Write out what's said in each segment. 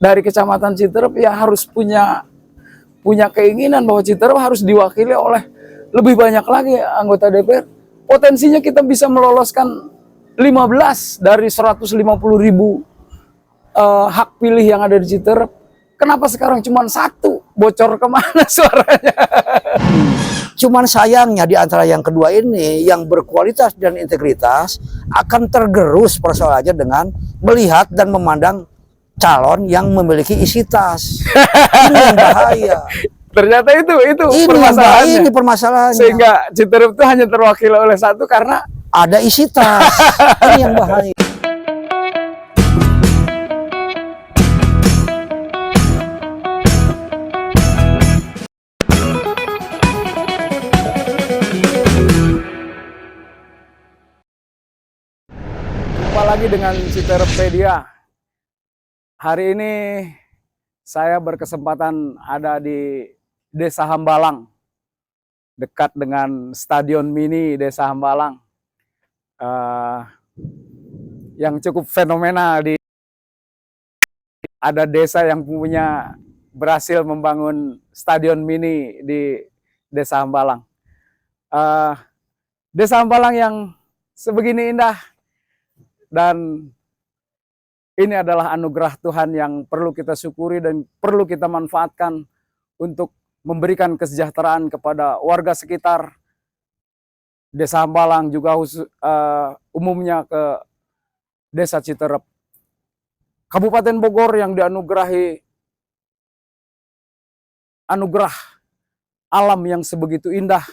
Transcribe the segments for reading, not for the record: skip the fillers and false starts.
dari Kecamatan Citerep ya harus punya keinginan bahwa Citerep harus diwakili oleh lebih banyak lagi anggota DPR. Potensinya kita bisa meloloskan 15 dari 150.000 hak pilih yang ada di Citerep. Kenapa sekarang cuma satu? Bocor kemana suaranya? Cuman sayangnya di antara yang kedua ini, yang berkualitas dan integritas akan tergerus persoalannya dengan melihat dan memandang calon yang memiliki isi tas. Ini yang bahaya. Ternyata itu permasalahannya. Ini permasalahannya. Sehingga Citerep itu hanya terwakili oleh satu karena ada isi tas. Ini yang bahaya. Jumpa lagi dengan Citereppedia. Hari ini saya berkesempatan ada di Desa Hambalang, dekat dengan Stadion Mini Desa Hambalang, yang cukup fenomenal. Ada desa yang berhasil membangun Stadion Mini di Desa Hambalang. Desa Hambalang yang sebegini indah, dan ini adalah anugerah Tuhan yang perlu kita syukuri dan perlu kita manfaatkan untuk memberikan kesejahteraan kepada warga sekitar Desa Hambalang, juga umumnya ke Desa Citerep. Kabupaten Bogor yang dianugerahi anugerah alam yang sebegitu indah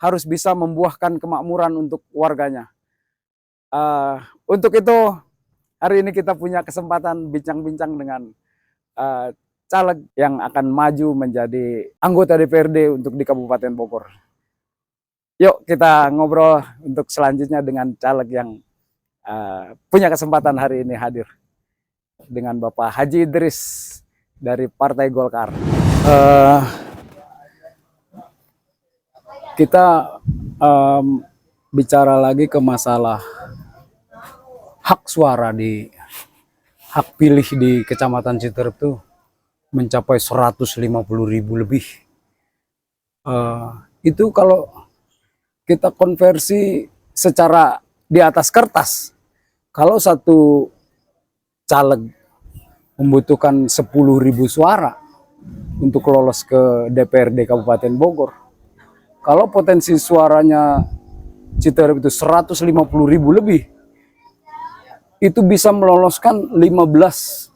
harus bisa membuahkan kemakmuran untuk warganya. Untuk itu hari ini kita punya kesempatan bincang-bincang dengan caleg yang akan maju menjadi anggota DPRD untuk di Kabupaten Bogor. Yuk kita ngobrol untuk selanjutnya dengan caleg yang punya kesempatan hari ini hadir, dengan Bapak Haji Idris dari Partai Golkar. Kita bicara lagi ke masalah hak suara hak pilih di Kecamatan Citerep tuh mencapai 150.000 lebih. Itu kalau kita konversi secara di atas kertas, kalau satu caleg membutuhkan 10.000 suara untuk lolos ke DPRD Kabupaten Bogor, kalau potensi suaranya Citerep itu 150.000 lebih, itu bisa meloloskan 15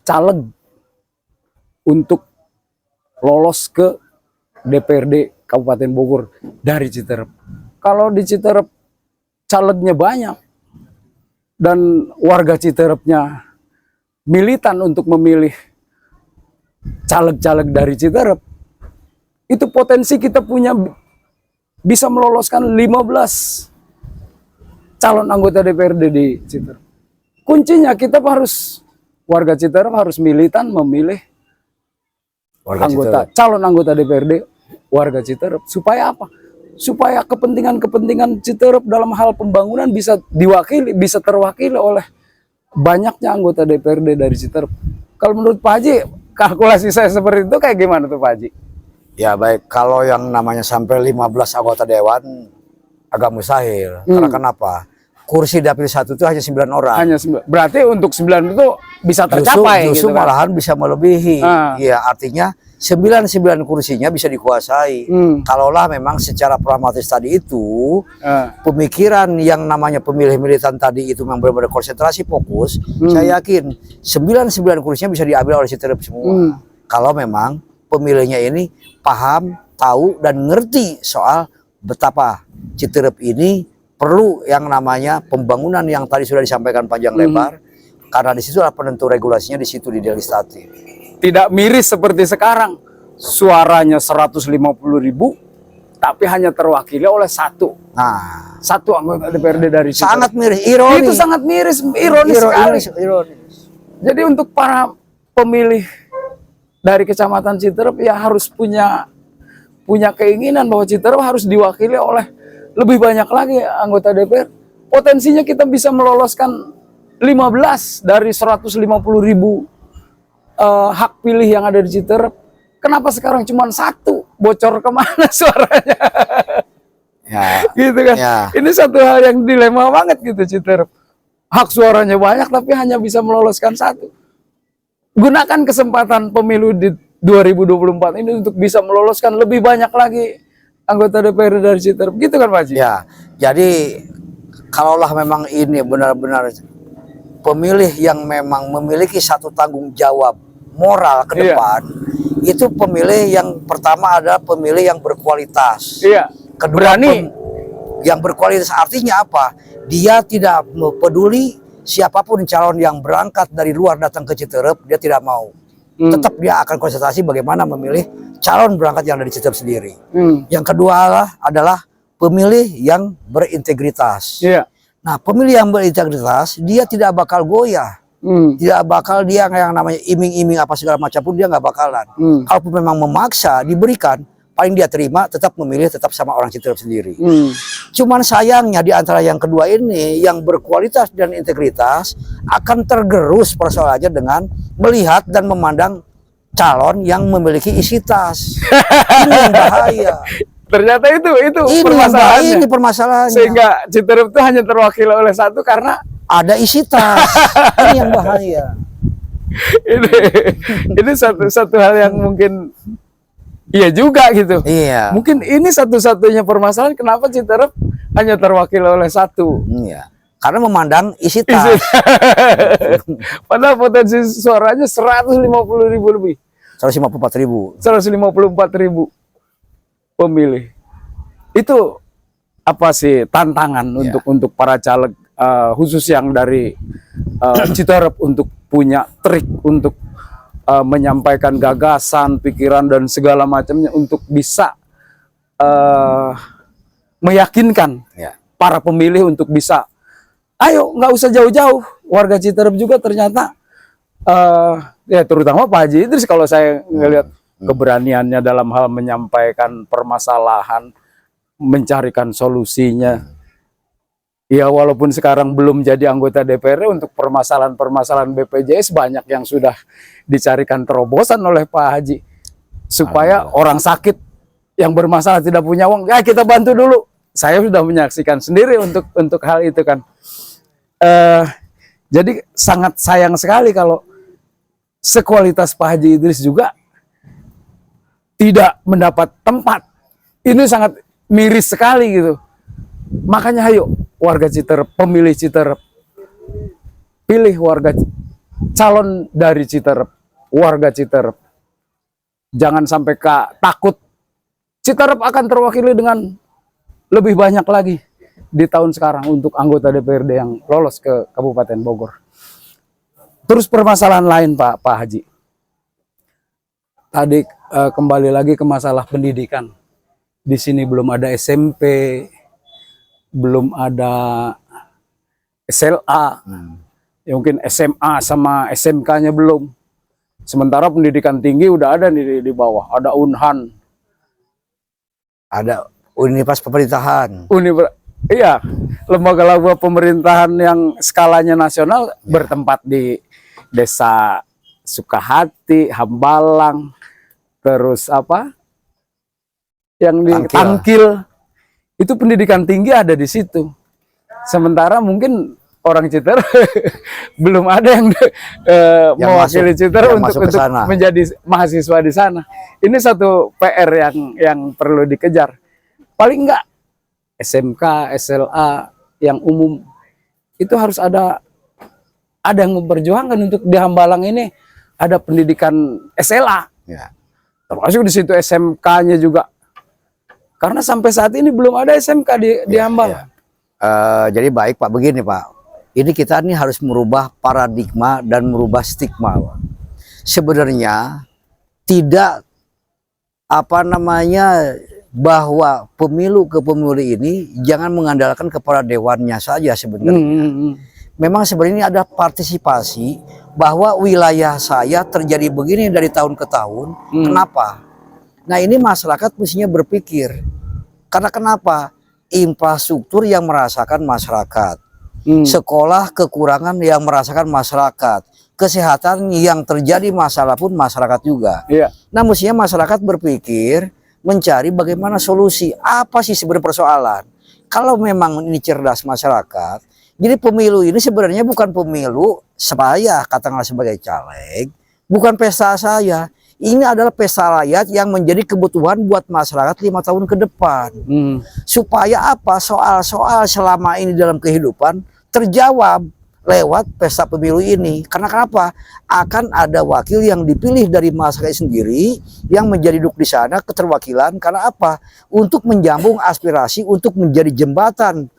caleg untuk lolos ke DPRD Kabupaten Bogor dari Citerep. Kalau di Citerep calegnya banyak dan warga Citerepnya militan untuk memilih caleg-caleg dari Citerep, itu potensi kita punya bisa meloloskan 15 calon anggota DPRD di Citerep. Kuncinya kita warga Citerep harus militan memilih calon anggota DPRD warga Citerep. Supaya apa? Supaya kepentingan Citerep dalam hal pembangunan bisa terwakili oleh banyaknya anggota DPRD dari Citerep. Kalau menurut Pak Haji, kalkulasi saya seperti itu kayak gimana tuh Pak Haji? Ya baik, kalau yang namanya sampai 15 anggota dewan agak mustahil. Karena kenapa? Kursi dapil 1 itu hanya 9 orang. Hanya 9. Berarti untuk 9 itu bisa tercapai. Justru gitu kan? Malahan bisa melebihi. Ya, artinya 9 kursinya bisa dikuasai. Kalaulah memang secara pragmatis tadi itu, pemikiran yang namanya pemilih militan tadi itu memang benar-benar konsentrasi fokus, saya yakin 9 kursinya bisa diambil oleh Citerep semua. Kalau memang pemilihnya ini paham, tahu, dan ngerti soal betapa Citerep ini perlu yang namanya pembangunan yang tadi sudah disampaikan panjang lebar, karena di situ adalah penentu regulasinya, di situ di legislatif. Tidak miris seperti sekarang, suaranya 150.000 tapi hanya terwakili oleh satu anggota DPRD dari Citerep. Sangat miris, ironis. Itu sangat miris, ironis sekali. Jadi untuk para pemilih dari Kecamatan Citerep ya harus punya keinginan bahwa Citerep harus diwakili oleh lebih banyak lagi anggota DPR. Potensinya kita bisa meloloskan 15 dari 150.000 hak pilih yang ada di Citerep, kenapa sekarang cuma 1 bocor kemana suaranya? Ya, Gitu kan? ya. Ini satu hal yang dilema banget gitu Citerep. Hak suaranya banyak tapi hanya bisa meloloskan 1. Gunakan kesempatan pemilu di 2024 ini untuk bisa meloloskan lebih banyak lagi anggota DPR dari Citerep. Gitu kan Pak Haji? Ya, jadi kalaulah memang ini benar-benar pemilih yang memang memiliki satu tanggung jawab moral ke depan, itu pemilih yang pertama adalah pemilih yang berkualitas. Iya. Kedua, Berani. yang berkualitas artinya apa? Dia tidak peduli siapapun calon yang berangkat dari luar datang ke Citerep, dia tidak mau. Tetap dia akan konsentrasi bagaimana memilih calon berangkat yang dari Citerep sendiri. Yang kedua adalah pemilih yang berintegritas. Iya. Nah, pemilih yang berintegritas, dia tidak bakal goyah. Tidak bakal dia yang namanya iming-iming apa segala macam pun dia nggak bakalan. Kalaupun memang memaksa diberikan, paling dia terima, tetap memilih tetap sama orang Citerep sendiri. Cuman sayangnya di antara yang kedua ini, yang berkualitas dan integritas akan tergerus persoalannya dengan melihat dan memandang calon yang memiliki isi tas. Ini yang bahaya. Ternyata itu permasalahannya. Ini permasalahannya. Sehingga Citerep itu hanya terwakili oleh 1 karena ada isi tas. Ini yang bahaya. ini satu hal yang mungkin iya juga gitu. Iya. Mungkin ini satu-satunya permasalahan kenapa Citerep hanya terwakili oleh 1. Iya. Karena memandang isi tas. Padahal potensi suaranya 150.000 lebih. 154.000. 154.000 pemilih. Itu apa sih tantangan untuk para caleg khusus yang dari Citerep untuk punya trik untuk menyampaikan gagasan, pikiran dan segala macamnya untuk bisa meyakinkan para pemilih untuk bisa, ayo nggak usah jauh-jauh, warga Citerep juga ternyata ya terutama Pak Haji Idris kalau saya ngelihat keberaniannya dalam hal menyampaikan permasalahan, mencarikan solusinya. Ya walaupun sekarang belum jadi anggota DPR, untuk permasalahan-permasalahan BPJS banyak yang sudah dicarikan terobosan oleh Pak Haji. Supaya orang sakit yang bermasalah tidak punya uang, ya kita bantu dulu. Saya sudah menyaksikan sendiri untuk hal itu kan. Jadi sangat sayang sekali kalau sekualitas Pak Haji Idris juga tidak mendapat tempat. Ini sangat miris sekali gitu. Makanya ayo warga Citerep, pemilih Citerep, pilih calon dari Citerep, warga Citerep. Jangan sampai takut. Citerep akan terwakili dengan lebih banyak lagi di tahun sekarang untuk anggota DPRD yang lolos ke Kabupaten Bogor. Terus permasalahan lain Pak Haji. Tadi kembali lagi ke masalah pendidikan. Di sini belum ada SMP, belum ada SLA, ya mungkin SMA sama SMK-nya belum. Sementara pendidikan tinggi udah ada di bawah, ada Unhan, ada Universitas Pemerintahan. Iya, lembaga-lembaga pemerintahan yang skalanya nasional bertempat di Desa Sukahati, Hambalang, terus apa? Yang di Tangkil. Itu pendidikan tinggi ada di situ. Sementara mungkin orang Citerep belum ada yang mewakili Citerep untuk menjadi mahasiswa di sana. Ini satu PR yang perlu dikejar. Paling enggak SMK, SLA yang umum itu harus ada yang memperjuangkan untuk di Hambalang ini ada pendidikan SLA. Ya. Termasuk di situ SMK-nya juga. Karena sampai saat ini belum ada SMK di Hambalang. Jadi baik Pak, begini Pak. Ini kita nih harus merubah paradigma dan merubah stigma, Pak. Sebenarnya tidak bahwa pemilu ke pemilu ini jangan mengandalkan kepada dewannya saja sebenarnya. Memang sebenarnya ini ada partisipasi bahwa wilayah saya terjadi begini dari tahun ke tahun. Kenapa? Nah ini masyarakat mestinya berpikir. Karena kenapa? Infrastruktur yang merasakan masyarakat. sekolah kekurangan yang merasakan masyarakat, kesehatan yang terjadi masalah pun masyarakat juga. Nah, mestinya masyarakat berpikir mencari bagaimana solusi, apa sih sebenarnya persoalan. Kalau memang ini cerdas masyarakat, jadi pemilu ini sebenarnya bukan pemilu saya katakanlah sebagai caleg, bukan pesta saya. Ini adalah pesta rakyat yang menjadi kebutuhan buat masyarakat 5 tahun ke depan. Supaya apa? Soal-soal selama ini dalam kehidupan terjawab lewat pesta pemilu ini. Karena kenapa? Akan ada wakil yang dipilih dari masyarakat sendiri yang menjadi duduk di sana keterwakilan. Karena apa? Untuk menyambung aspirasi, untuk menjadi jembatan,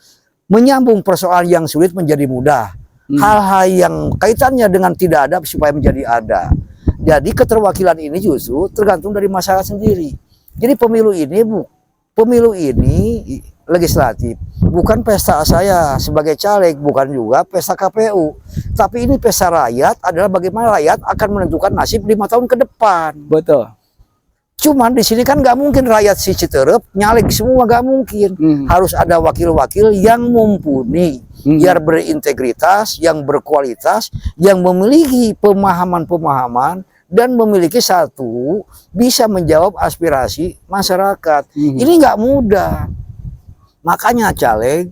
menyambung persoalan yang sulit menjadi mudah. Hal-hal yang kaitannya dengan tidak ada supaya menjadi ada. Jadi keterwakilan ini justru tergantung dari masyarakat sendiri. Jadi pemilu ini legislatif bukan pesta saya sebagai caleg, bukan juga pesta KPU, tapi ini pesta rakyat adalah bagaimana rakyat akan menentukan nasib 5 tahun ke depan. Betul. Cuman di sini kan nggak mungkin rakyat si Citerep nyalek semua, nggak mungkin. Harus ada wakil-wakil yang mumpuni, yang berintegritas, yang berkualitas, yang memiliki pemahaman-pemahaman dan memiliki satu bisa menjawab aspirasi masyarakat. Ini nggak mudah. Makanya caleg,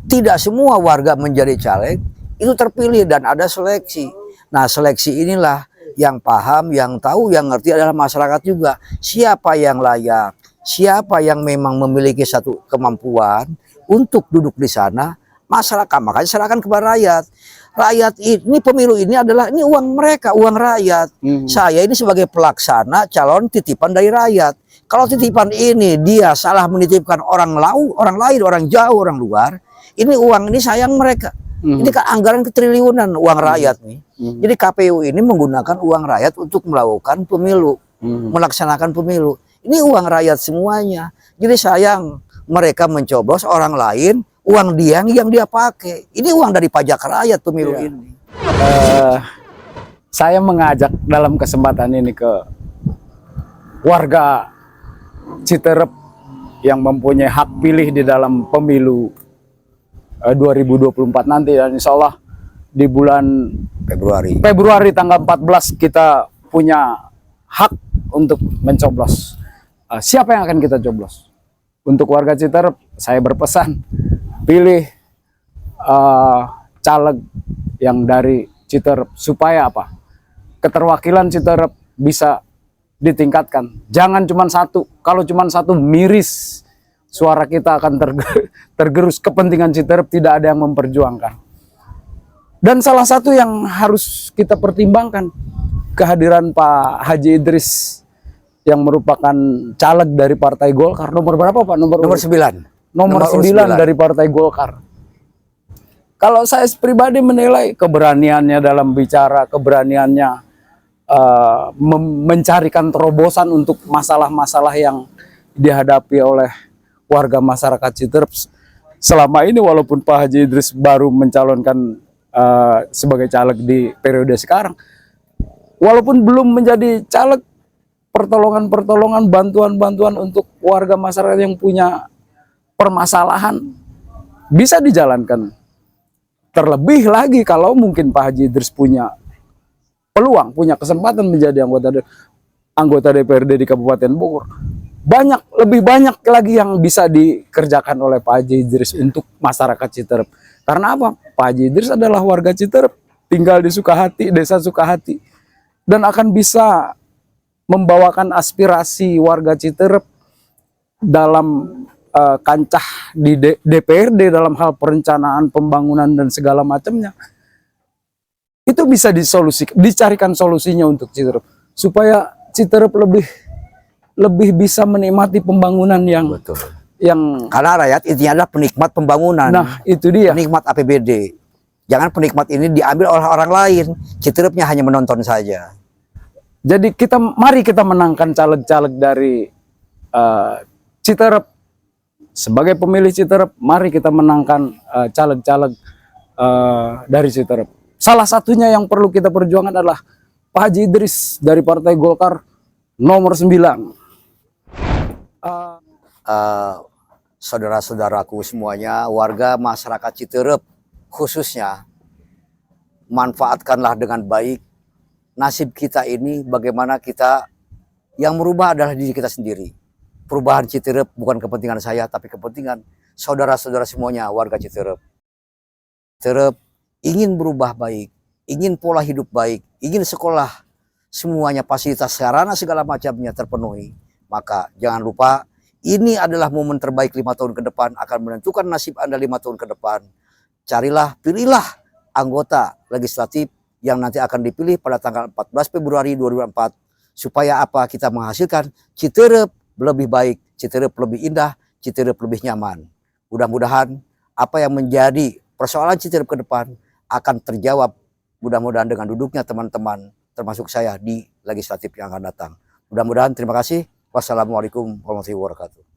tidak semua warga menjadi caleg itu terpilih dan ada seleksi. Nah, seleksi inilah yang paham, yang tahu, yang ngerti adalah masyarakat juga. Siapa yang layak, siapa yang memang memiliki satu kemampuan untuk duduk di sana, masyarakat makanya serahkan kepada rakyat. Rakyat ini, pemilu ini adalah ini uang mereka, uang rakyat. Saya ini sebagai pelaksana calon titipan dari rakyat. Kalau titipan ini dia salah menitipkan orang lain, orang jauh, orang luar, ini uang ini sayang mereka. Ini kan anggaran ketriliunan uang rakyat nih. Jadi KPU ini menggunakan uang rakyat untuk melakukan pemilu, melaksanakan pemilu. Ini uang rakyat semuanya. Jadi sayang mereka mencoblos orang lain, uang dia yang dia pakai. Ini uang dari pajak rakyat pemilu ini. Saya mengajak dalam kesempatan ini ke warga Citerep yang mempunyai hak pilih di dalam pemilu 2024 nanti, dan insya Allah di bulan Februari tanggal 14 kita punya hak untuk mencoblos. Siapa yang akan kita coblos? Untuk warga Citerep, saya berpesan pilih caleg yang dari Citerep supaya apa? Keterwakilan Citerep bisa ditingkatkan. Jangan cuma satu. Kalau cuma satu miris, suara kita akan tergerus. Kepentingan Citerep tidak ada yang memperjuangkan. Dan salah satu yang harus kita pertimbangkan, kehadiran Pak Haji Idris yang merupakan caleg dari Partai Golkar. Nomor berapa Pak? Nomor 9. Nomor 9 dari Partai Golkar. Kalau saya pribadi menilai keberaniannya dalam bicara, keberaniannya mencarikan terobosan untuk masalah-masalah yang dihadapi oleh warga masyarakat Citerep selama ini, walaupun Pak Haji Idris baru mencalonkan sebagai caleg di periode sekarang, walaupun belum menjadi caleg, pertolongan-pertolongan, bantuan-bantuan untuk warga masyarakat yang punya permasalahan bisa dijalankan. Terlebih lagi kalau mungkin Pak Haji Idris punya peluang, punya kesempatan menjadi anggota DPRD di Kabupaten Bogor. Lebih banyak lagi yang bisa dikerjakan oleh Pak Haji Idris untuk masyarakat Citerep. Karena apa? Pak Haji Idris adalah warga Citerep, tinggal di Sukahati, desa Sukahati, dan akan bisa membawakan aspirasi warga Citerep dalam kancah di DPRD dalam hal perencanaan, pembangunan dan segala macamnya. Itu bisa dicarikan solusinya untuk Citerep supaya Citerep lebih bisa menikmati pembangunan yang karena rakyat intinya adalah penikmat pembangunan. Nah, itu dia. Penikmat APBD. Jangan penikmat ini diambil oleh orang lain. Citerepnya hanya menonton saja. Jadi mari kita menangkan caleg-caleg dari Citerep. Sebagai pemilih Citerep, mari kita menangkan caleg-caleg dari Citerep. Salah satunya yang perlu kita perjuangkan adalah Pak Haji Idris dari Partai Golkar nomor 9. Saudara-saudaraku semuanya, warga masyarakat Citerep khususnya manfaatkanlah dengan baik nasib kita ini. Bagaimana kita, yang merubah adalah diri kita sendiri. Perubahan Citerep bukan kepentingan saya, tapi kepentingan saudara-saudara semuanya warga Citerep. Citerep ingin berubah baik, ingin pola hidup baik, ingin sekolah semuanya fasilitas sarana segala macamnya terpenuhi. Maka jangan lupa, ini adalah momen terbaik 5 tahun ke depan, akan menentukan nasib Anda 5 tahun ke depan. Carilah, pilihlah anggota legislatif yang nanti akan dipilih pada tanggal 14 Februari 2024. Supaya apa? Kita menghasilkan Citerep lebih baik, Citerep lebih indah, Citerep lebih nyaman. Mudah-mudahan apa yang menjadi persoalan Citerep ke depan akan terjawab mudah-mudahan dengan duduknya teman-teman termasuk saya di legislatif yang akan datang. Mudah-mudahan. Terima kasih. Wassalamualaikum warahmatullahi wabarakatuh.